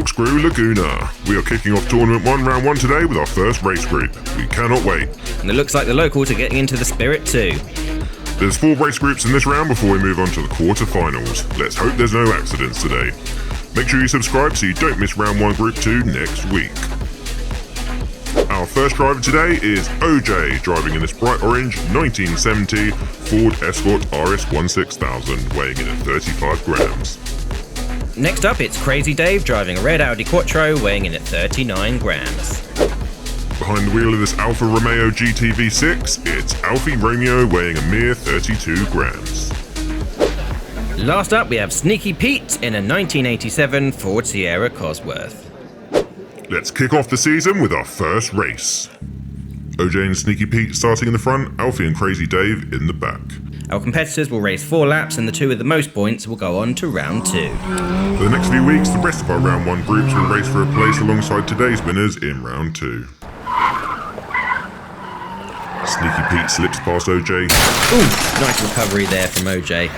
Corkscrew Laguna. We are kicking off Tournament 1, Round 1 today with our first race group. We cannot wait. And it looks like the locals are getting into the spirit too. There's 4 race groups in this round before we move on to the quarterfinals. Let's hope there's no accidents today. Make sure you subscribe so you don't miss Round 1 Group 2 next week. Our first driver today is OJ, driving in this bright orange 1970 Ford Escort RS 16000, weighing in at 35 grams. Next up, it's Crazy Dave, driving a red Audi Quattro, weighing in at 39 grams. Behind the wheel of this Alfa Romeo GT V6, it's Alfie Romeo, weighing a mere 32 grams. Last up, we have Sneaky Pete in a 1987 Ford Sierra Cosworth. Let's kick off the season with our first race. OJ and Sneaky Pete starting in the front, Alfie and Crazy Dave in the back. Our competitors will race 4 laps, and the 2 with the most points will go on to round 2. For the next few weeks, the rest of our round 1 groups will race for a place alongside today's winners in round 2. Sneaky Pete slips past OJ. Ooh, nice recovery there from OJ.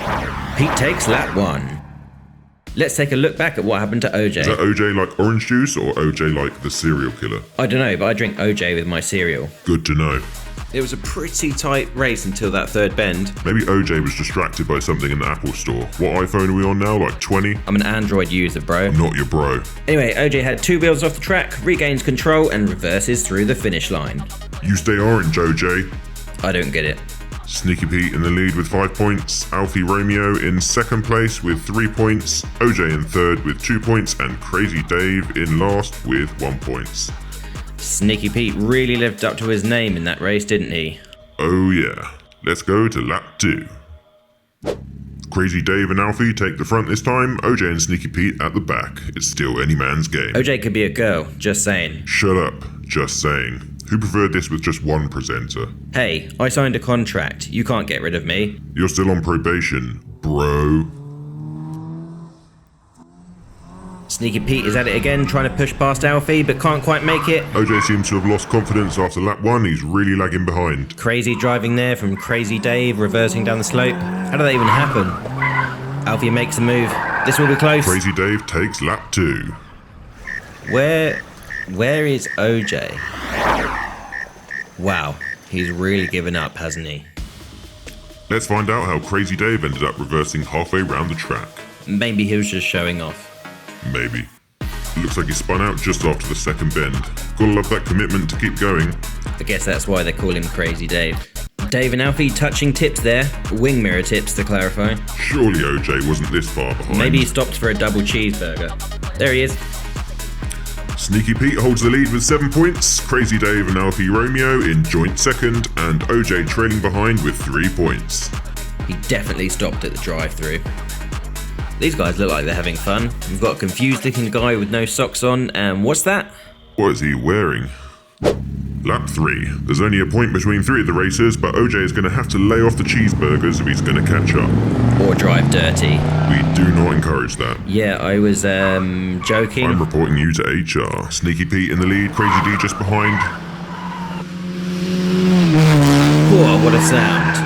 Pete takes lap 1. Let's take a look back at what happened to OJ. Is that OJ like orange juice or OJ like the serial killer? I don't know, but I drink OJ with my cereal. Good to know. It was a pretty tight race until that third bend. Maybe OJ was distracted by something in the Apple store. What iPhone are we on now, like 20? I'm an Android user, bro. I'm not your bro. Anyway, OJ had 2 wheels off the track, regains control, and reverses through the finish line. You stay orange, OJ. I don't get it. Sneaky Pete in the lead with 5 points, Alfie Romeo in second place with 3 points, OJ in third with 2 points, and Crazy Dave in last with 1 point. Sneaky Pete really lived up to his name in that race, didn't he? Oh yeah. Let's go to lap 2. Crazy Dave and Alfie take the front this time, OJ and Sneaky Pete at the back. It's still any man's game. OJ could be a girl, just saying. Shut up, just saying. Who preferred this with just one presenter? Hey, I signed a contract. You can't get rid of me. You're still on probation, bro. Sneaky Pete is at it again, trying to push past Alfie, but can't quite make it. OJ seems to have lost confidence after lap 1. He's really lagging behind. Crazy driving there from Crazy Dave, reversing down the slope. How did that even happen? Alfie makes a move. This will be close. Crazy Dave takes lap 2. Where is OJ? Wow, he's really given up, hasn't he? Let's find out how Crazy Dave ended up reversing halfway round the track. Maybe he was just showing off. Maybe. Looks like he spun out just after the second bend. Gotta love that commitment to keep going. I guess that's why they call him Crazy Dave. Dave and Alfie touching tips there. Wing mirror tips to clarify. Surely OJ wasn't this far behind. Maybe he stopped for a double cheeseburger. There he is. Sneaky Pete holds the lead with 7 points, Crazy Dave and Alfie Romeo in joint second, and OJ trailing behind with 3 points. He definitely stopped at the drive-thru. These guys look like they're having fun. We've got a confused looking guy with no socks on, and what's that? What is he wearing? Lap 3. There's only a point between 3 of the racers, but OJ is going to have to lay off the cheeseburgers if he's going to catch up. Or drive dirty. We do not encourage that. Yeah, I was, joking. I'm reporting you to HR. Sneaky Pete in the lead, Crazy D just behind. Whoa, what a sound.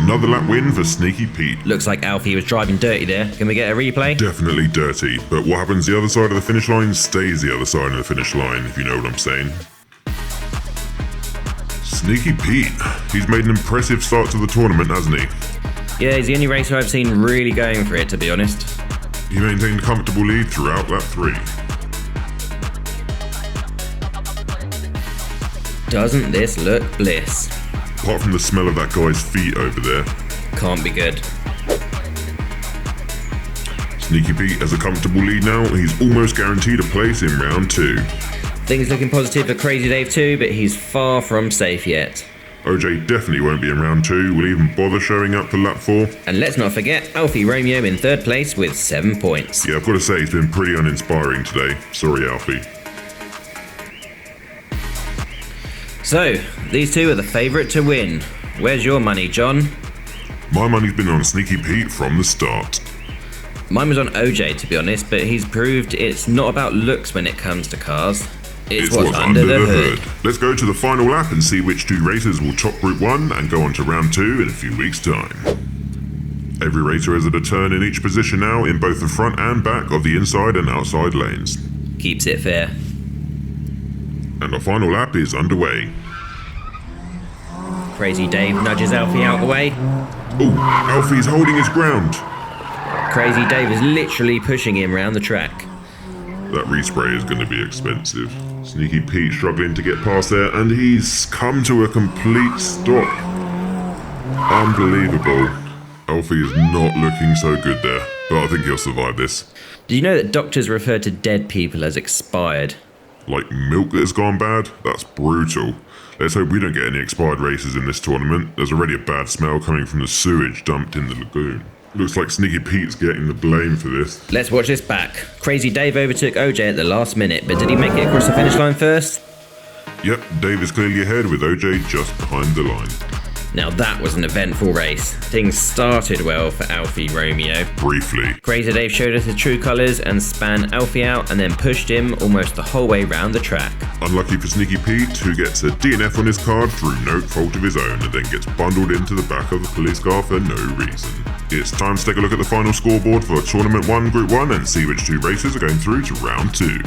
Another lap win for Sneaky Pete. Looks like Alfie was driving dirty there. Can we get a replay? Definitely dirty, but what happens the other side of the finish line stays the other side of the finish line, if you know what I'm saying. Sneaky Pete. He's made an impressive start to the tournament, hasn't he? Yeah, he's the only racer I've seen really going for it, to be honest. He maintained a comfortable lead throughout lap 3. Doesn't this look bliss? Apart from the smell of that guy's feet over there. Can't be good. Sneaky Pete has a comfortable lead now. He's almost guaranteed a place in round 2. Things looking positive for Crazy Dave too, but he's far from safe yet. OJ definitely won't be in round 2. Will even bother showing up for lap 4. And let's not forget Alfie Romeo in third place with 7 points. Yeah, I've got to say, he's been pretty uninspiring today. Sorry, Alfie. So, these 2 are the favourite to win. Where's your money, John? My money's been on Sneaky Pete from the start. Mine was on OJ, to be honest, but he's proved it's not about looks when it comes to cars. It's what's under the hood. Let's go to the final lap and see which 2 racers will top Group 1 and go on to round 2 in a few weeks' time. Every racer is at a turn in each position now in both the front and back of the inside and outside lanes. Keeps it fair. And our final lap is underway. Crazy Dave nudges Alfie out the way. Oh, Alfie's holding his ground. Crazy Dave is literally pushing him around the track. That respray is going to be expensive. Sneaky Pete struggling to get past there, and he's come to a complete stop. Unbelievable. Alfie is not looking so good there, but I think he'll survive this. Did you know that doctors refer to dead people as expired? Like milk that has gone bad? That's brutal. Let's hope we don't get any expired races in this tournament. There's already a bad smell coming from the sewage dumped in the lagoon. Looks like Sneaky Pete's getting the blame for this. Let's watch this back. Crazy Dave overtook OJ at the last minute, but did he make it across the finish line first? Yep, Dave is clearly ahead with OJ just behind the line. Now that was an eventful race. Things started well for Alfie Romeo. Briefly. Crazy Dave showed us his true colours and span Alfie out and then pushed him almost the whole way round the track. Unlucky for Sneaky Pete, who gets a DNF on his card through no fault of his own and then gets bundled into the back of the police car for no reason. It's time to take a look at the final scoreboard for Tournament 1 Group 1 and see which two races are going through to Round 2.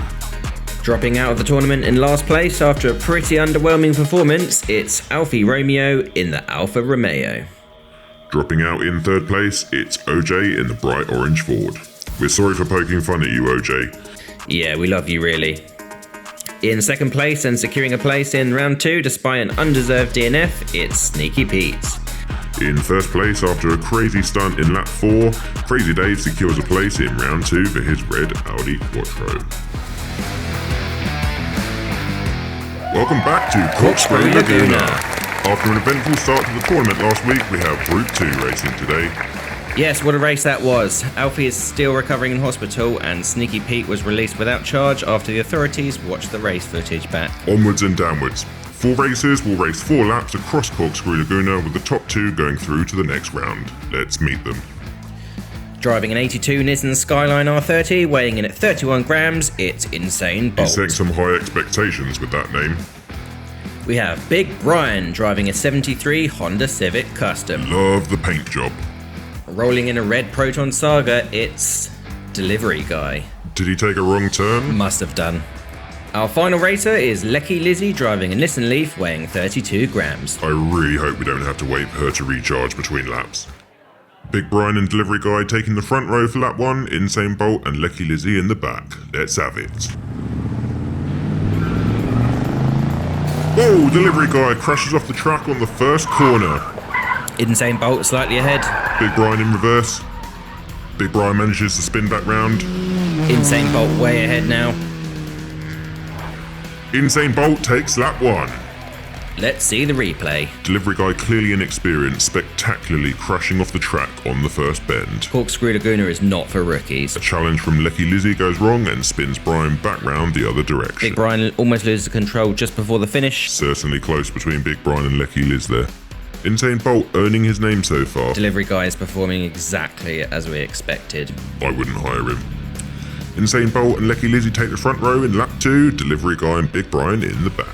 Dropping out of the tournament in last place after a pretty underwhelming performance, it's Alfie Romeo in the Alfa Romeo. Dropping out in third place, it's OJ in the bright orange Ford. We're sorry for poking fun at you, OJ. Yeah, we love you really. In second place and securing a place in round 2 despite an undeserved DNF, it's Sneaky Pete. In first place after a crazy stunt in lap 4, Crazy Dave secures a place in round 2 for his red Audi Quattro. Welcome back to Corkscrew Laguna. After an eventful start to the tournament last week, we have Group 2 racing today. Yes, what a race that was. Alfie is still recovering in hospital and Sneaky Pete was released without charge after the authorities watched the race footage back. Onwards and downwards. 4 racers will race 4 laps across Corkscrew Laguna with the top 2 going through to the next round. Let's meet them. Driving an 82 Nissan Skyline R30, weighing in at 31 grams, it's Insane Bolt. He's setting some high expectations with that name. We have Big Brian driving a 73 Honda Civic Custom. Love the paint job. Rolling in a red Proton Saga, it's Delivery Guy. Did he take a wrong turn? Must have done. Our final racer is Lecky Lizzie driving a Nissan Leaf weighing 32 grams. I really hope we don't have to wait for her to recharge between laps. Big Brian and Delivery Guy taking the front row for lap 1, Insane Bolt and Lecky Lizzie in the back. Let's have it. Oh, Delivery Guy crashes off the track on the first corner. Insane Bolt slightly ahead. Big Brian in reverse. Big Brian manages to spin back round. Insane Bolt way ahead now. Insane Bolt takes lap 1. Let's see the replay. Delivery Guy clearly inexperienced, spectacularly crashing off the track on the first bend. Corkscrew Laguna is not for rookies. A challenge from Lecky Lizzie goes wrong and spins Brian back round the other direction. Big Brian almost loses control just before the finish. Certainly close between Big Brian and Lecky Liz there. Insane Bolt earning his name so far. Delivery Guy is performing exactly as we expected. I wouldn't hire him. Insane Bolt and Lecky Lizzie take the front row in lap 2, Delivery Guy and Big Brian in the back.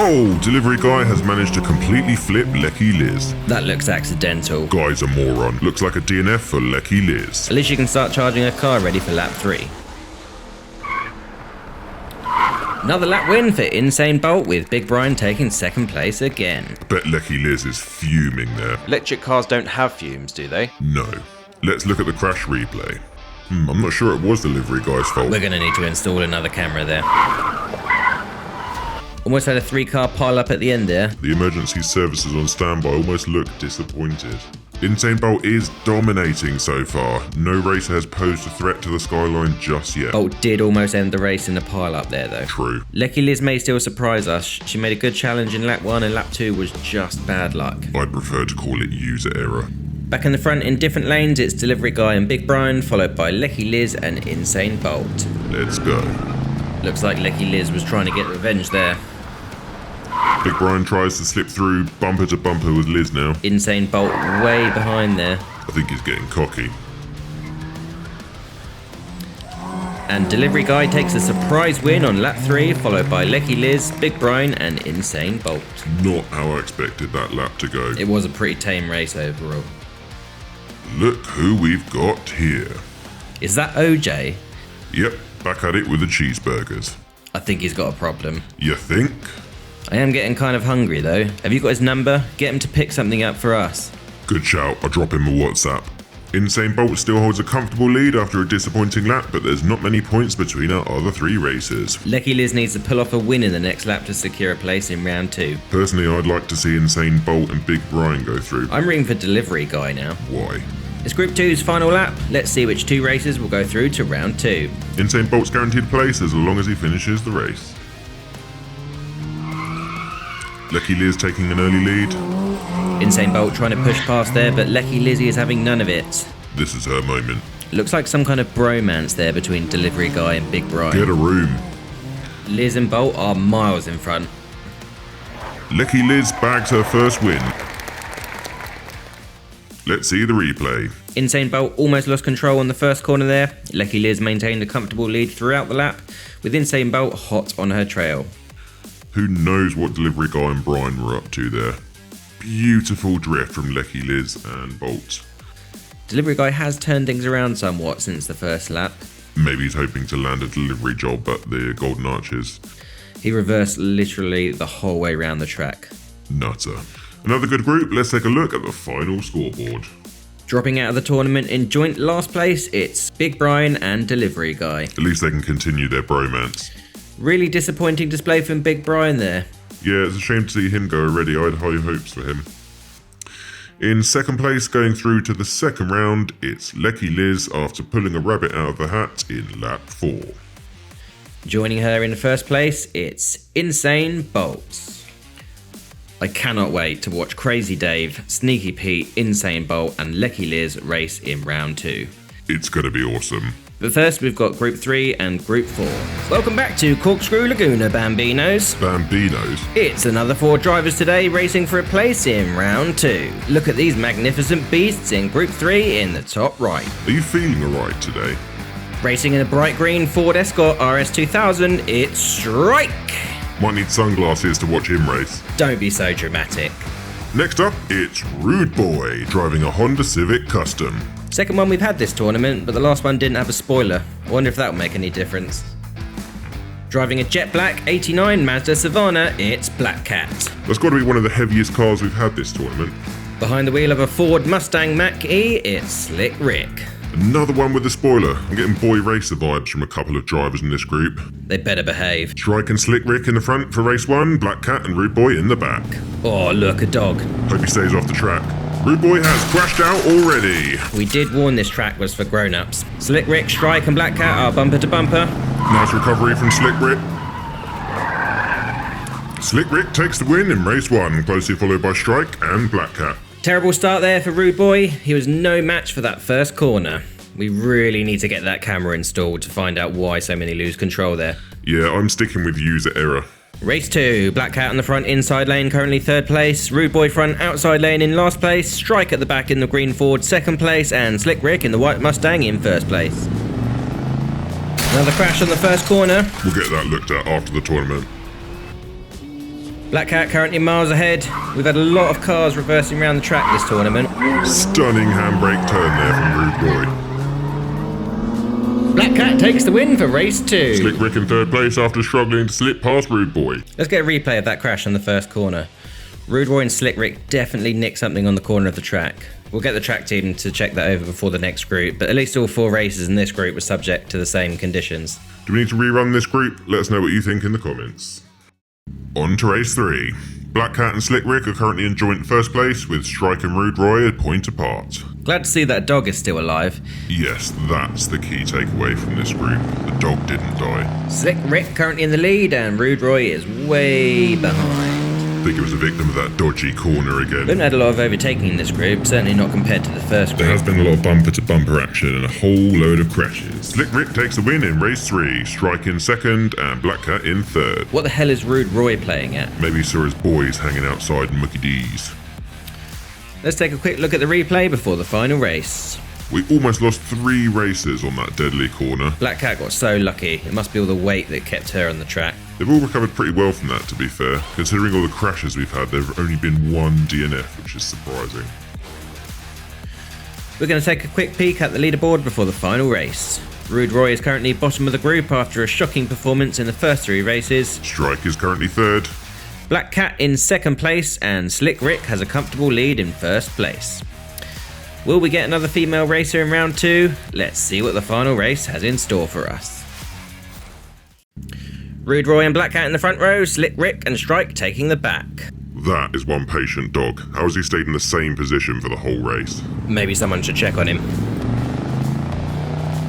Oh, Delivery Guy has managed to completely flip Lecky Liz. That looks accidental. Guy's a moron. Looks like a DNF for Lecky Liz. At least you can start charging a car ready for lap 3. Another lap win for Insane Bolt with Big Brian taking second place again. I bet Lecky Liz is fuming there. Electric cars don't have fumes, do they? No. Let's look at the crash replay. I'm not sure it was Delivery Guy's fault. We're going to need to install another camera there. Almost had a 3-car pile up at the end there. The emergency services on standby almost look disappointed. Insane Bolt is dominating so far. No racer has posed a threat to the skyline just yet. Bolt did almost end the race in the pile up there though. True. Lecky Liz may still surprise us. She made a good challenge in lap 1 and lap 2 was just bad luck. I'd prefer to call it user error. Back in the front in different lanes, it's Delivery Guy and Big Brian, followed by Lecky Liz and Insane Bolt. Let's go. Looks like Lecky Liz was trying to get revenge there. Big Brian tries to slip through bumper to bumper with Liz now. Insane Bolt way behind there. I think he's getting cocky. And Delivery Guy takes a surprise win on lap 3, followed by Lecky Liz, Big Brian and Insane Bolt. Not how I expected that lap to go. It was a pretty tame race overall. Look who we've got here. Is that OJ? Yep, back at it with the cheeseburgers. I think he's got a problem. You think? I am getting kind of hungry though. Have you got his number? Get him to pick something up for us. Good shout, I'll drop him a WhatsApp. Insane Bolt still holds a comfortable lead after a disappointing lap, but there's not many points between our other 3 racers. Lecky Liz needs to pull off a win in the next lap to secure a place in round 2. Personally, I'd like to see Insane Bolt and Big Brian go through. I'm rooting for Delivery Guy now. Why? It's Group 2's final lap. Let's see which 2 racers will go through to round 2. Insane Bolt's guaranteed a place as long as he finishes the race. Lecky Liz taking an early lead. Insane Bolt trying to push past there, but Lecky Lizzie is having none of it. This is her moment. Looks like some kind of bromance there between Delivery Guy and Big Brian. Get a room. Liz and Bolt are miles in front. Lecky Liz bags her first win. Let's see the replay. Insane Bolt almost lost control on the first corner there. Lecky Liz maintained a comfortable lead throughout the lap, with Insane Bolt hot on her trail. Who knows what Delivery Guy and Brian were up to there. Beautiful drift from Lecky Liz and Bolt. Delivery Guy has turned things around somewhat since the first lap. Maybe he's hoping to land a delivery job at the Golden Arches. He reversed literally the whole way around the track. Nutter. Another good group, let's take a look at the final scoreboard. Dropping out of the tournament in joint last place, it's Big Brian and Delivery Guy. At least they can continue their bromance. Really disappointing display from Big Brian there. Yeah, it's a shame to see him go already. I had high hopes for him. In second place, going through to the second round, it's Lecky Liz after pulling a rabbit out of the hat in lap 4. Joining her in first place, it's Insane Bolt. I cannot wait to watch Crazy Dave, Sneaky Pete, Insane Bolt and Lecky Liz race in round 2. It's gonna be awesome. But first we've got Group 3 and Group 4. Welcome back to Corkscrew Laguna, Bambinos. Bambinos. It's another 4 drivers today racing for a place in round 2. Look at these magnificent beasts in Group 3 in the top right. Are you feeling alright today? Racing in a bright green Ford Escort RS2000, it's Strike! Might need sunglasses to watch him race. Don't be so dramatic. Next up, it's Rude Boy, driving a Honda Civic Custom. Second one we've had this tournament, but the last one didn't have a spoiler. I wonder if that will make any difference. Driving a jet black 89 Mazda Savannah, it's Black Cat. That's got to be one of the heaviest cars we've had this tournament. Behind the wheel of a Ford Mustang Mach-E, it's Slick Rick. Another one with a spoiler. I'm getting boy racer vibes from a couple of drivers in this group. They better behave. Strike and Slick Rick in the front for race 1, Black Cat and Rude Boy in the back. Oh, look, a dog. Hope he stays off the track. Rude Boy has crashed out already. We did warn this track was for grown-ups. Slick Rick, Strike and Black Cat are bumper to bumper. Nice recovery from Slick Rick. Slick Rick takes the win in race 1, closely followed by Strike and Black Cat. Terrible start there for Rude Boy. He was no match for that first corner. We really need to get that camera installed to find out why so many lose control there. Yeah, I'm sticking with user error. Race 2, Black Cat in the front inside lane currently 3rd place, Rude Boy front outside lane in last place, Strike at the back in the green Ford 2nd place, and Slick Rick in the white Mustang in 1st place. Another crash on the first corner. We'll get that looked at after the tournament. Black Cat currently miles ahead. We've had a lot of cars reversing around the track this tournament. Stunning handbrake turn there from Rude Boy. Black Cat takes the win for race 2. Slick Rick in 3rd place after struggling to slip past Rude Boy. Let's get a replay of that crash on the first corner. Rude Boy and Slick Rick definitely nicked something on the corner of the track. We'll get the track team to check that over before the next group, but at least all 4 races in this group were subject to the same conditions. Do we need to rerun this group? Let us know what you think in the comments. On to race 3. Black Cat and Slick Rick are currently in joint 1st place, with Strike and Rude Boy a point apart. Glad to see that dog is still alive. Yes, that's the key takeaway from this group. The dog didn't die. Slick Rick currently in the lead, and Rude Boy is way behind. I think it was a victim of that dodgy corner We again. haven't had a lot of overtaking in this group, certainly not compared to the first There group. has been a lot of bumper-to-bumper action and a whole load of crashes. Slick Rick takes the win in race 3, Strike in 2nd and Black Cat in 3rd. What the hell is Rude Roy playing at? Maybe he saw his boys hanging outside Mucky D's. Let's take a quick look at the replay before the final race. We almost lost 3 races on that deadly corner. Black Cat got so lucky. It must be all the weight that kept her on the track. They've all recovered pretty well from that, to be fair. Considering all the crashes we've had, there've only been 1 DNF, which is surprising. We're going to take a quick peek at the leaderboard before the final race. Rude Roy is currently bottom of the group after a shocking performance in the first 3 races. Strike is currently 3rd. Black Cat in 2nd place, and Slick Rick has a comfortable lead in 1st place. Will we get another female racer in round 2? Let's see what the final race has in store for us. Rude Roy and Black Cat in the front row, Slick Rick and Strike taking the back. That is one patient dog. How has he stayed in the same position for the whole race? Maybe someone should check on him.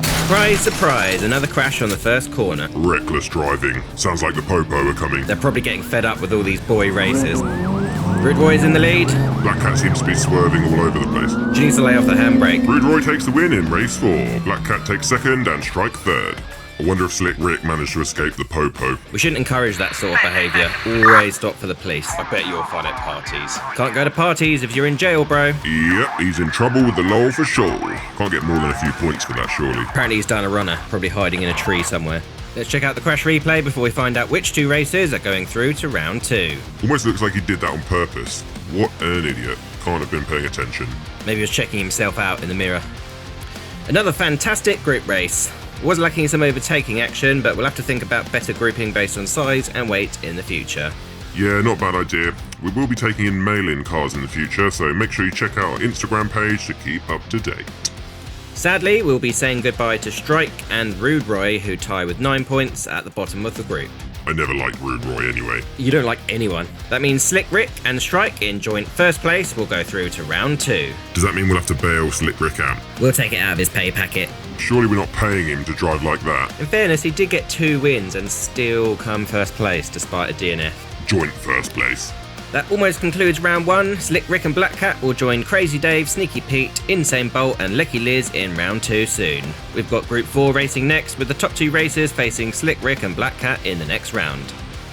Surprise, surprise, another crash on the first corner. Reckless driving. Sounds like the Popo are coming. They're probably getting fed up with all these boy races. Rude Roy is in the lead. Black Cat seems to be swerving all over the place. She needs to lay off the handbrake. Rude Roy takes the win in race 4. Black Cat takes 2nd and Strike 3rd. I wonder if Slick Rick managed to escape the Popo. We shouldn't encourage that sort of behaviour. Always stop for the police. I bet you're fun at parties. Can't go to parties if you're in jail, bro. Yep, he's in trouble with the law for sure. Can't get more than a few points for that, surely. Apparently he's done a runner, probably hiding in a tree somewhere. Let's check out the crash replay before we find out which 2 races are going through to round 2. Almost looks like he did that on purpose. What an idiot. Can't have been paying attention. Maybe he was checking himself out in the mirror. Another fantastic group race. Was lacking some overtaking action, but we'll have to think about better grouping based on size and weight in the future. Yeah, not a bad idea. We will be taking in mail-in cars in the future, so make sure you check out our Instagram page to keep up to date. Sadly, we'll be saying goodbye to Strike and Rude Roy, who tie with 9 points at the bottom of the group. I never liked Rude Roy anyway. You don't like anyone. That means Slick Rick and Strike in joint 1st place will go through to round 2. Does that mean we'll have to bail Slick Rick out? We'll take it out of his pay packet. Surely we're not paying him to drive like that. In fairness, he did get 2 wins and still come 1st place despite a DNF. Joint 1st place. That almost concludes round 1. Slick Rick and Black Cat will join Crazy Dave, Sneaky Pete, Insane Bolt and Lecky Liz in round 2 soon. We've got Group 4 racing next, with the top 2 racers facing Slick Rick and Black Cat in the next round.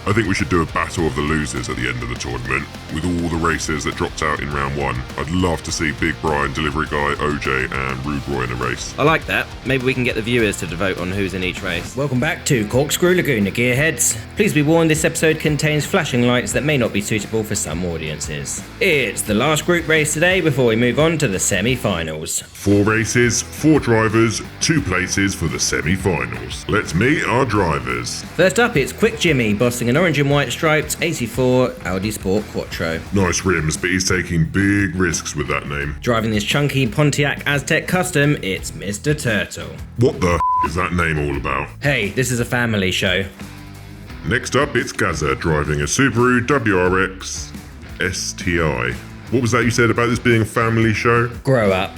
I think we should do a battle of the losers at the end of the tournament, with all the racers that dropped out in round 1. I'd love to see Big Brian, Delivery Guy, OJ and Rude Roy in a race. I like that. Maybe we can get the viewers to vote on who's in each race. Welcome back to Corkscrew Laguna, gearheads. Please be warned, this episode contains flashing lights that may not be suitable for some audiences. It's the last group race today before we move on to the semi-finals. 4 races, 4 drivers, 2 places for the semi-finals. Let's meet our drivers. First up, it's Quick Jimmy, bossing an orange and white striped 84 Audi Sport Quattro. Nice rims, but he's taking big risks with that name. Driving this chunky Pontiac Aztec Custom, it's Mr. Turtle. What the is that name all about? Hey, this is a family show. Next up, it's Gaza driving a Subaru WRX STI. What was that you said about this being a family show? Grow up.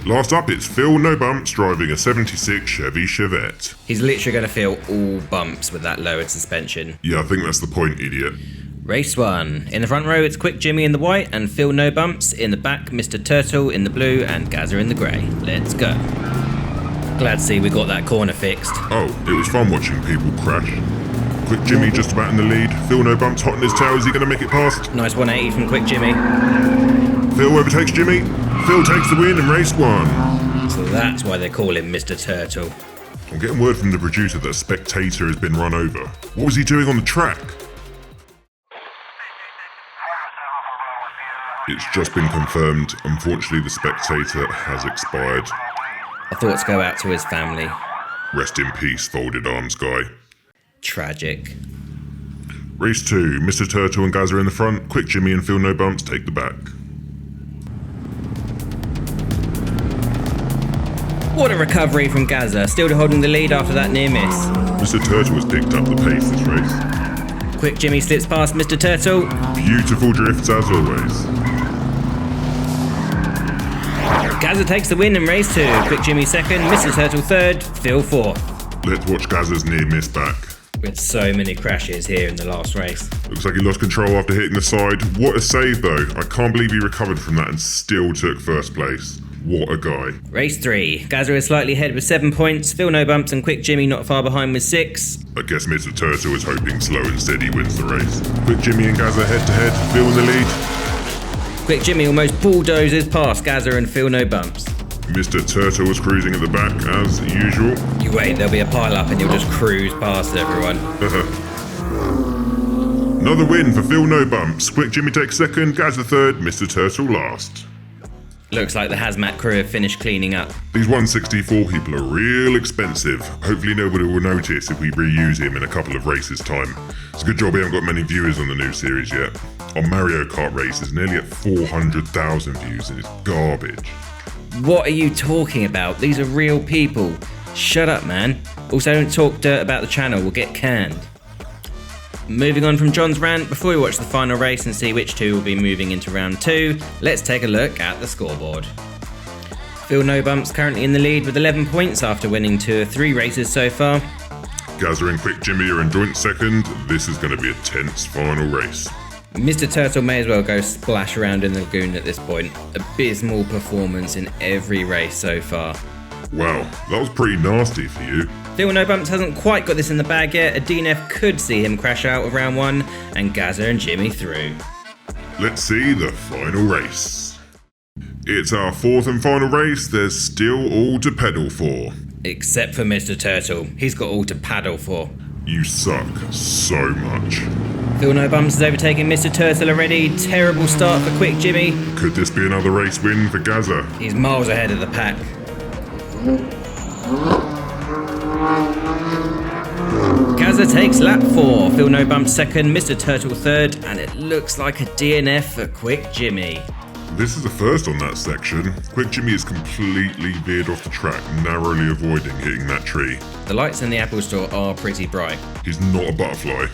Last up, it's Phil No Bumps driving a 76 Chevy Chevette. He's literally going to feel all bumps with that lowered suspension. Yeah, I think that's the point, idiot. Race 1. In the front row, it's Quick Jimmy in the white and Phil No Bumps. In the back, Mr. Turtle in the blue and Gaza in the grey. Let's go. Glad to see we got that corner fixed. Oh, it was fun watching people crash. Quick Jimmy just about in the lead. Phil No Bumps hot in his tail. Is he going to make it past? Nice 180 from Quick Jimmy. Phil overtakes Jimmy. Phil takes the win in race 1. So that's why they call him Mr. Turtle. I'm getting word from the producer that a spectator has been run over. What was he doing on the track? It's just been confirmed. Unfortunately, the spectator has expired. Our thoughts go out to his family. Rest in peace, folded arms guy. Tragic. Race 2. Mr. Turtle and Gaza in the front. Quick Jimmy and Phil No Bumps take the back. What a recovery from Gaza, still holding the lead after that near miss. Mr. Turtle has picked up the pace this race. Quick Jimmy slips past Mr. Turtle. Beautiful drifts as always. Gaza takes the win in race 2. Quick Jimmy 2nd, Mr. Turtle 3rd, Phil 4th. Let's watch Gaza's near miss back. We had so many crashes here in the last race. Looks like he lost control after hitting the side. What a save though. I can't believe he recovered from that and still took 1st place. What a guy. Race 3. Gaza is slightly ahead with 7 points. Phil No Bumps and Quick Jimmy not far behind with 6. I guess Mr. Turtle is hoping Slow and Steady wins the race. Quick Jimmy and Gaza head to head. Phil in the lead. Quick Jimmy almost bulldozes past Gaza and Phil No Bumps. Mr. Turtle was cruising at the back as usual. You wait, there'll be a pile up and you'll just cruise past everyone. Another win for Phil No Bumps. Quick Jimmy takes second, Gazza third, Mr. Turtle last. Looks like the hazmat crew have finished cleaning up. These 164 people are real expensive. Hopefully nobody will notice if we reuse him in a couple of races' time. It's a good job we haven't got many viewers on the new series yet. Our Mario Kart race is nearly at 400,000 views and it's garbage. What are you talking about? These are real people. Shut up, man. Also, don't talk dirt about the channel, we'll get canned. Moving on from John's rant, before we watch the final race and see which two will be moving into round 2, let's take a look at the scoreboard. Phil No Bumps currently in the lead with 11 points after winning 2 of 3 races so far. Gazza and Quick Jimmy are in joint second. This is going to be a tense final race. Mr. Turtle may as well go splash around in the lagoon at this point. Abysmal performance in every race so far. Wow, that was pretty nasty for you. Phil No Bumps hasn't quite got this in the bag yet. A DNF could see him crash out of round 1 and Gazza and Jimmy through. Let's see the final race. It's our 4th and final race. There's still all to pedal for. Except for Mr. Turtle. He's got all to paddle for. You suck so much. Phil No Bumps is overtaking Mr. Turtle already. Terrible start for Quick Jimmy. Could this be another race win for Gazza? He's miles ahead of the pack. Gazza takes lap 4, Phil No Bumps second, Mr. Turtle third, and it looks like a DNF for Quick Jimmy. This is the first on that section. Quick Jimmy is completely veered off the track, narrowly avoiding hitting that tree. The lights in the Apple Store are pretty bright. He's not a butterfly.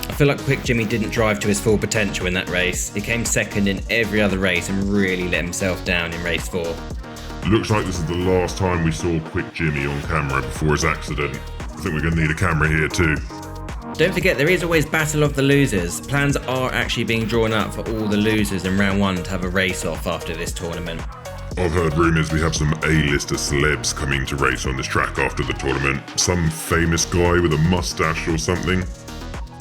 I feel like Quick Jimmy didn't drive to his full potential in that race. He came second in every other race and really let himself down in race 4. Looks like this is the last time we saw Quick Jimmy on camera before his accident. I think we're going to need a camera here too. Don't forget, there is always Battle of the Losers. Plans are actually being drawn up for all the losers in round 1 to have a race off after this tournament. I've heard rumours we have some A-lister celebs coming to race on this track after the tournament. Some famous guy with a mustache or something.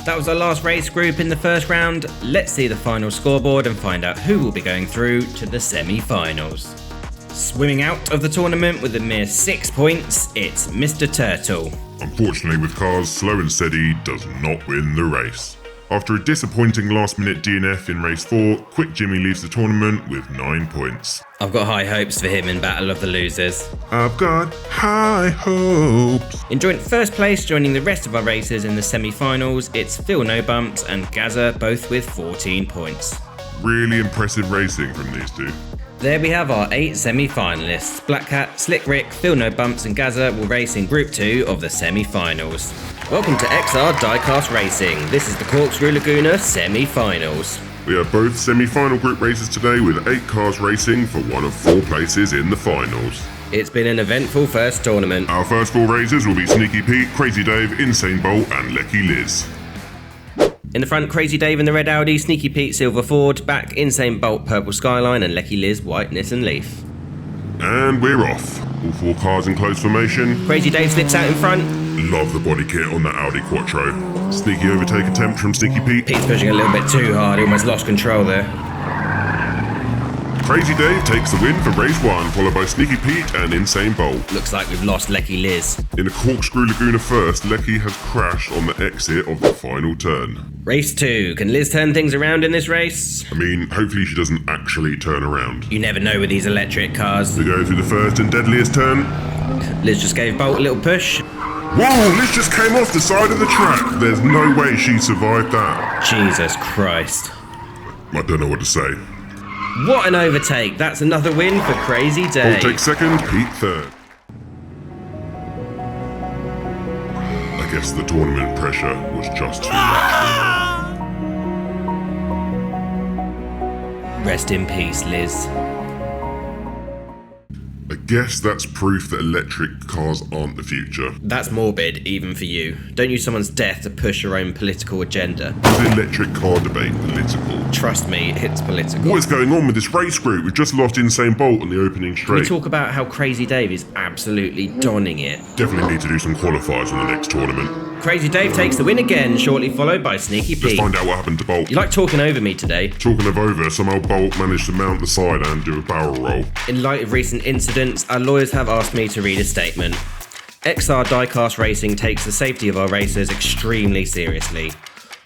That was our last race group in the first round. Let's see the final scoreboard and find out who will be going through to the semi-finals. Swimming out of the tournament with a mere 6 points, it's Mr. Turtle. Unfortunately, with cars slow and steady, does not win the race. After a disappointing last-minute DNF in race 4, Quick Jimmy leaves the tournament with 9 points. I've got high hopes for him in Battle of the Losers. I've got high hopes. In joint first place, joining the rest of our racers in the semi-finals, it's Phil No Bumps and Gazza, both with 14 points. Really impressive racing from these two. There we have our 8 semi-finalists. Black Cat, Slick Rick, Phil No Bumps and Gazza will race in Group 2 of the semi-finals. Welcome to XR Diecast Racing. This is the Corkscrew Laguna semi-finals. We have both semi-final group races today with 8 cars racing for one of 4 places in the finals. It's been an eventful first tournament. Our first 4 racers will be Sneaky Pete, Crazy Dave, Insane Bolt and Lecky Liz. In the front, Crazy Dave in the red Audi, Sneaky Pete Silver Ford, back Insane Bolt Purple Skyline and Lecky Liz White Nissan Leaf. And we're off. All 4 cars in close formation. Crazy Dave slips out in front. Love the body kit on that Audi Quattro. Sneaky overtake attempt from Sneaky Pete. Pete's pushing a little bit too hard, he almost lost control there. Crazy Dave takes the win for race 1, followed by Sneaky Pete and Insane Bolt. Looks like we've lost Lecky Liz. In the Corkscrew Laguna first, Lecky has crashed on the exit of the final turn. Race 2. Can Liz turn things around in this race? I mean, hopefully she doesn't actually turn around. You never know with these electric cars. We go through the first and deadliest turn. Liz just gave Bolt a little push. Whoa, Liz just came off the side of the track. There's no way she survived that. Jesus Christ. I don't know what to say. What an overtake. That's another win for Crazy Dave. Bolt takes second, Pete third. I guess the tournament pressure was just too much. Rest in peace, Liz. I guess that's proof that electric cars aren't the future. That's morbid, even for you. Don't use someone's death to push your own political agenda. Is the electric car debate political? Trust me, it's political. What is going on with this race group? We've just lost Insane Bolt on the opening Can we straight. talk about how Crazy Dave is absolutely donning it? Definitely need to do some qualifiers in the next tournament. Crazy Dave takes the win again, shortly followed by Sneaky Let's Pete. find out what happened to Bolt. You like talking over me today. Talking of over, somehow Bolt managed to mount the side and do a barrel roll. In light of recent incidents, our lawyers have asked me to read a statement. XR Diecast Racing takes the safety of our racers extremely seriously.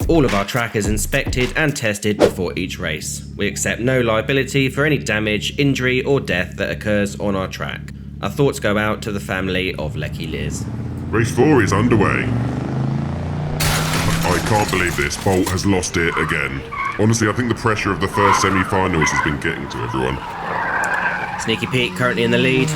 All of our track is inspected and tested before each race. We accept no liability for any damage, injury or death that occurs on our track. Our thoughts go out to the family of Lecky Liz. Race 4 is underway. I can't believe this. Bolt has lost it again. Honestly, I think the pressure of the first semi-finals has been getting to everyone. Sneaky Pete currently in the lead.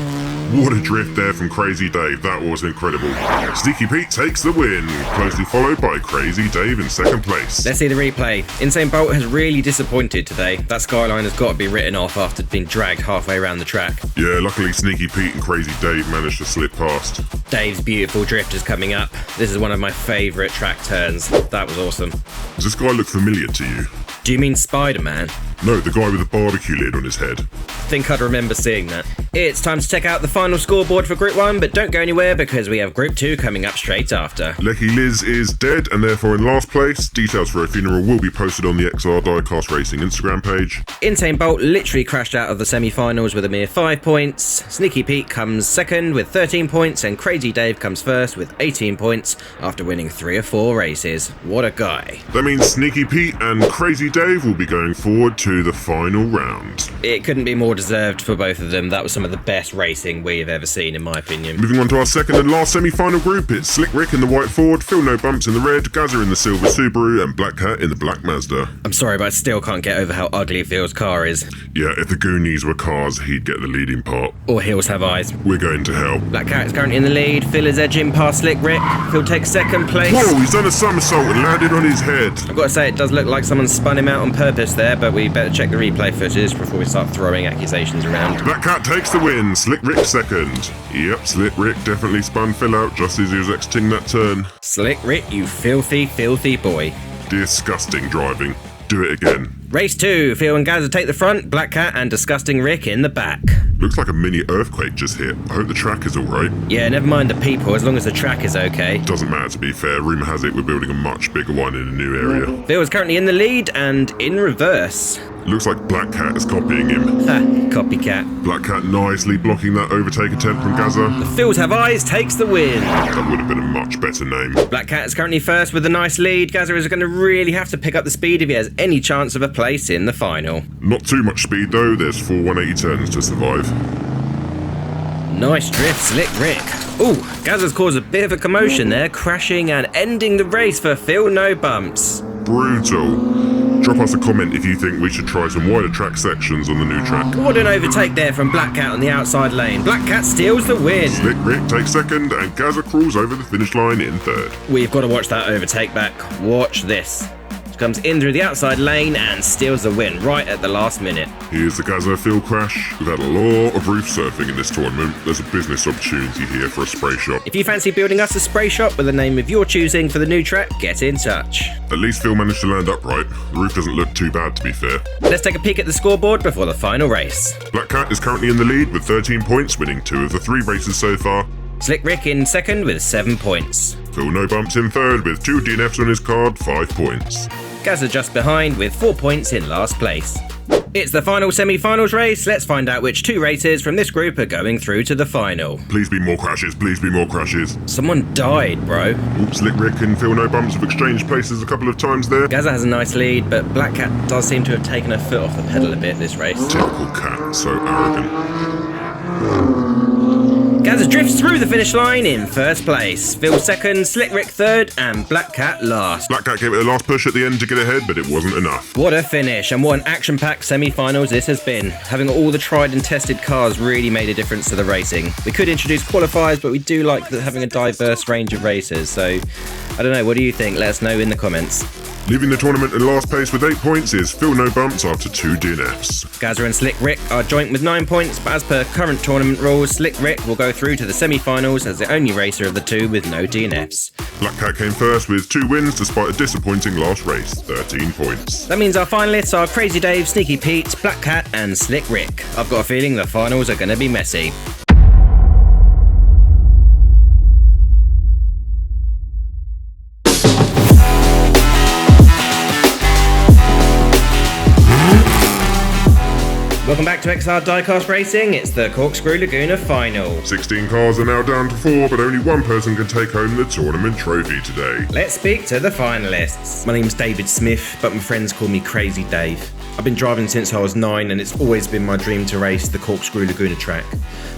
What a drift there from Crazy Dave, that was incredible. Sneaky Pete takes the win, closely followed by Crazy Dave in second place. Let's see the replay. Insane Bolt has really disappointed today. That skyline has got to be written off after being dragged halfway around the track. Yeah, luckily Sneaky Pete and Crazy Dave managed to slip past. Dave's beautiful drift is coming up. This is one of my favourite track turns. That was awesome. Does this guy look familiar to you? Do you mean Spider-Man? No, the guy with the barbecue lid on his head. I think I'd remember seeing that. It's time to check out the final scoreboard for Group 1, but don't go anywhere because we have Group 2 coming up straight after. Lecky Liz is dead and therefore in last place. Details for her funeral will be posted on the XR Diecast Racing Instagram page. Insane Bolt literally crashed out of the semi-finals with a mere 5 points. Sneaky Pete comes second with 13 points and Crazy Dave comes first with 18 points after winning 3 or 4 races. What a guy. That means Sneaky Pete and Crazy Dave will be going forward to the final round. It couldn't be more deserved for both of them. That was some of the best racing we have ever seen, in my opinion. Moving on to our second and last semi-final group, it's Slick Rick in the white Ford, Phil No Bumps in the red, Gazza in the silver Subaru, and Black Cat in the black Mazda. I'm sorry, but I still can't get over how ugly Phil's car is. Yeah, if the Goonies were cars, he'd get the leading part. Or hills have eyes. We're going to hell. Black Cat is currently in the lead. Phil is edging past Slick Rick. Phil takes second place. Whoa, he's done a somersault and landed on his head. I've got to say, it does look like someone spun him out on purpose there, but we better check the replay footage before we start throwing accusations around. Black Cat takes the win, Slick Rick second. Yep, Slick Rick definitely spun Phil out just as he was exiting that turn. Slick Rick, you filthy, filthy boy. Disgusting driving. Do it again. Race 2, Phil and Gazza take the front, Black Cat and Disgusting Rick in the back. Looks like a mini earthquake just hit. I hope the track is alright. Yeah, never mind the people, as long as the track is okay. Doesn't matter, to be fair. Rumour has it we're building a much bigger one in a new area. Phil is currently in the lead and in reverse. Looks like Black Cat is copying him. Ha, copycat. Black Cat nicely blocking that overtake attempt from Gazza. Phil's Have Eyes takes the win. That would have been a much better name. Black Cat is currently first with a nice lead. Gazza is going to really have to pick up the speed if he has any chance of a place in the final. Not too much speed though, there's 4 180 turns to survive. Nice drift, Slick Rick. Ooh, Gazza's caused a bit of a commotion there, crashing and ending the race for Phil No Bumps. Brutal. Drop us a comment if you think we should try some wider track sections on the new track. What an overtake there from Black Cat on the outside lane. Black Cat steals the win. Slick Rick takes second and Gazza crawls over the finish line in third. We've got to watch that overtake back. Watch this. Comes in through the outside lane and steals the win right at the last minute. Here's the Gazza Phil crash. We've had a lot of roof surfing in this tournament. There's a business opportunity here for a spray shop. If you fancy building us a spray shop with a name of your choosing for the new track, get in touch. At least Phil managed to land upright. The roof doesn't look too bad, to be fair. Let's take a peek at the scoreboard before the final race. Black Cat is currently in the lead with 13 points, winning 2 of the 3 races so far. Slick Rick in second with 7 points. Phil No Bumps in third with 2 DNFs on his card, 5 points. Gazza just behind with 4 points in last place. It's the final semi-finals race. Let's find out which 2 races from this group are going through to the final. Please be more crashes, please be more crashes. Someone died, bro. Oops, Slick Rick and Phil No Bumps have exchanged places a couple of times there. Gazza has a nice lead, but Black Cat does seem to have taken her foot off the pedal a bit this race. Typical cat, so arrogant. Gazza drifts through the finish line in first place. Phil second, Slick Rick third, and Black Cat last. Black Cat gave it a last push at the end to get ahead, but it wasn't enough. What a finish, and what an action-packed semi-finals this has been. Having all the tried and tested cars really made a difference to the racing. We could introduce qualifiers, but we do like having a diverse range of racers, so I don't know, what do you think? Let us know in the comments. Leaving the tournament in last place with 8 points is Phil No Bumps after 2 DNFs. Gazza and Slick Rick are joint with 9 points, but as per current tournament rules, Slick Rick will go through to the semi-finals as the only racer of the 2 with no DNFs. Black Cat came first with 2 wins despite a disappointing last race, 13 points. That means our finalists are Crazy Dave, Sneaky Pete, Black Cat and Slick Rick. I've got a feeling the finals are going to be messy. back to XR Diecast Racing. It's the Corkscrew Laguna final. 16 cars are now down to 4, but only one person can take home the tournament trophy today. Let's speak to the finalists. My name's David Smith, but my friends call me Crazy Dave. I've been driving since I was 9 and it's always been my dream to race the Corkscrew Laguna track.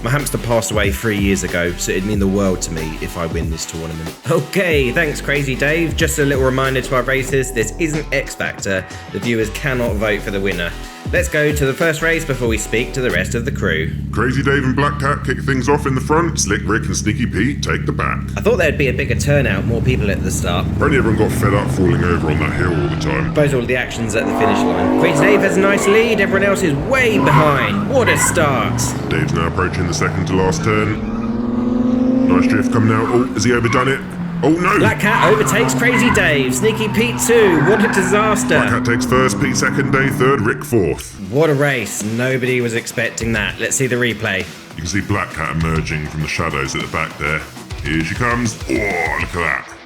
My hamster passed away 3 years ago, so it'd mean the world to me if I win this tournament. Okay, thanks Crazy Dave. Just a little reminder to our racers, this isn't X Factor. The viewers cannot vote for the winner. Let's go to the first race before we speak to the rest of the crew. Crazy Dave and Black Cat kick things off in the front, Slick Rick and Sneaky Pete take the back. I thought there'd be a bigger turnout, more people at the start. Apparently everyone got fed up falling over on that hill all the time. Suppose all the action's at the finish line. Crazy Dave has a nice lead, everyone else is way behind. What a start! Dave's now approaching the second to last turn. Nice drift coming out. Oh, has he overdone it? Oh no! Black Cat overtakes Crazy Dave. Sneaky Pete too. What a disaster! Black Cat takes first, Pete second, Dave third, Rick fourth. What a race. Nobody was expecting that. Let's see the replay. You can see Black Cat emerging from the shadows at the back there. Here she comes. Oh, look at that.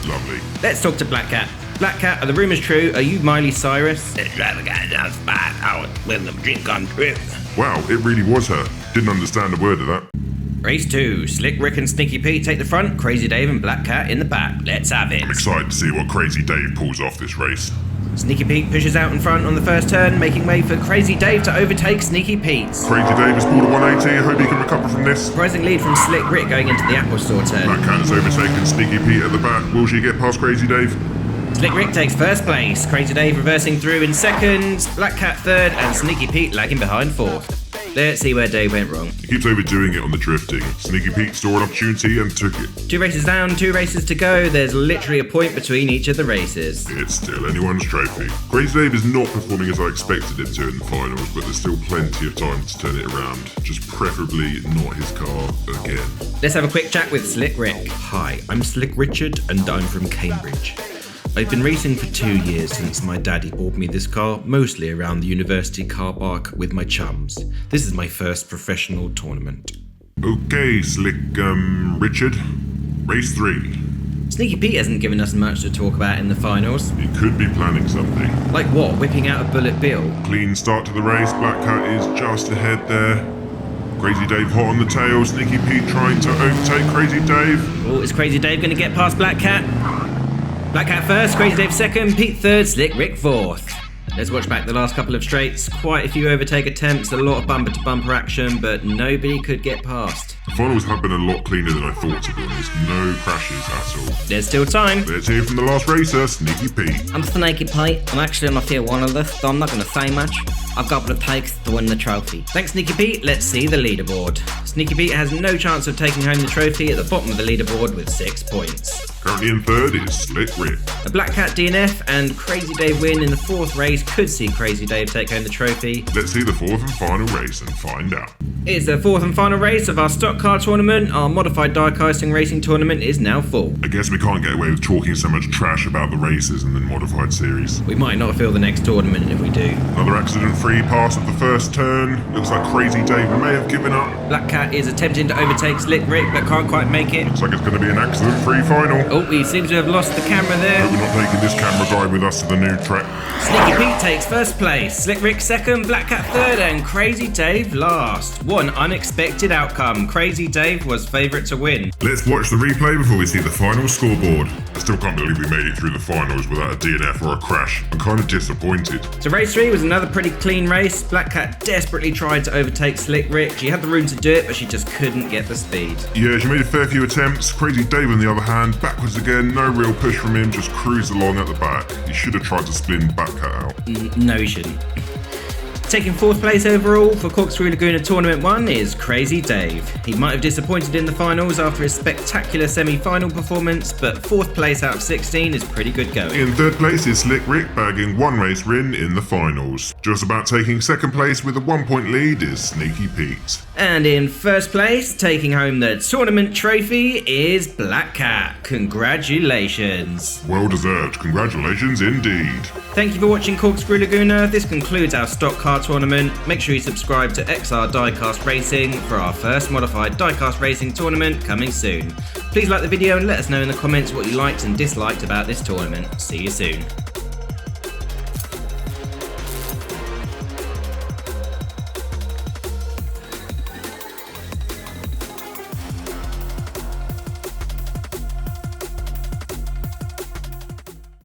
Lovely. Let's talk to Black Cat. Black Cat, are the rumours true? Are you Miley Cyrus? Wow, it really was her. Didn't understand a word of that. Race 2. Slick Rick and Sneaky Pete take the front, Crazy Dave and Black Cat in the back. Let's have it. I'm excited to see what Crazy Dave pulls off this race. Sneaky Pete pushes out in front on the first turn, making way for Crazy Dave to overtake Sneaky Pete. Crazy Dave has pulled a 180. I hope he can recover from this. Surprising lead from Slick Rick going into the Apple Store turn. Black Cat has overtaken Sneaky Pete at the back. Will she get past Crazy Dave? Slick Rick takes first place, Crazy Dave reversing through in second, Black Cat third, and Sneaky Pete lagging behind fourth. Let's see where Dave went wrong. He keeps overdoing it on the drifting. Sneaky Pete saw an opportunity and took it. 2 races down, 2 races to go. There's literally a point between each of the races. It's still anyone's trophy. Crazy Dave is not performing as I expected him to in the finals, but there's still plenty of time to turn it around. Just preferably not his car again. Let's have a quick chat with Slick Rick. Hi, I'm Slick Richard and I'm from Cambridge. I've been racing for 2 years since my daddy bought me this car, mostly around the university car park with my chums. This is my first professional tournament. Okay, Slick, Richard. Race 3. Sneaky Pete hasn't given us much to talk about in the finals. He could be planning something. Like what? Whipping out a Bullet Bill? Clean start to the race. Black Cat is just ahead there. Crazy Dave hot on the tail. Sneaky Pete trying to overtake Crazy Dave. Oh, is Crazy Dave going to get past Black Cat? Black Cat first, Crazy Dave second, Pete third, Slick Rick fourth. Let's watch back the last couple of straights. Quite a few overtake attempts, a lot of bumper-to-bumper action, but nobody could get past. The finals have been a lot cleaner than I thought, to be honest. No crashes at all. There's still time. Let's hear from the last racer, Sneaky Pete. I'm Sneaky Pete. I'm actually on a tier 1 of this, so I'm not going to say much. I've got what it takes to win the trophy. Thanks, Sneaky Pete. Let's see the leaderboard. Sneaky Pete has no chance of taking home the trophy at the bottom of the leaderboard with 6 points. Currently in third is Slick Rick. A Black Cat DNF and Crazy Dave win in the 4th race could see Crazy Dave take home the trophy. Let's see the 4th and final race and find out. It's the 4th and final race of our stock car tournament. Our modified diecasting racing tournament is now full. I guess we can't get away with talking so much trash about the races and the modified series. We might not fill the next tournament if we do. Another accident-free pass at the first turn. Looks like Crazy Dave may have given up. Black Cat is attempting to overtake Slick Rick but can't quite make it. Looks like it's going to be an accident-free final. Oh, he seems to have lost the camera there. We're not taking this camera guy with us to the new track. Sneaky Pete takes first place, Slick Rick second, Black Cat third, and Crazy Dave last. What an unexpected outcome. Crazy Dave was favourite to win. Let's watch the replay before we see the final scoreboard. I still can't believe we made it through the finals without a DNF or a crash. I'm kind of disappointed. So race 3 was another pretty clean race. Black Cat desperately tried to overtake Slick Rick. She had the room to do it, but she just couldn't get the speed. Yeah, she made a fair few attempts. Crazy Dave, on the other hand, backwards again. No real push from him, just cruised along at the back. He should have tried to spin Black Cat out. No, he shouldn't. Taking 4th place overall for Corkscrew Laguna Tournament 1 is Crazy Dave. He might have disappointed in the finals after his spectacular semi-final performance, but 4th place out of 16 is pretty good going. In 3rd place is Slick Rick, bagging 1 race win in the finals. Just about taking 2nd place with a 1-point lead is Sneaky Pete. And in 1st place, taking home the tournament trophy, is Black Cat. Congratulations. Well deserved. Congratulations indeed. Thank you for watching Corkscrew Laguna. This concludes our stock car tournament. Make sure you subscribe to XR Diecast Racing for our first modified diecast racing tournament coming soon. Please like the video and let us know in the comments what you liked and disliked about this tournament. See you soon.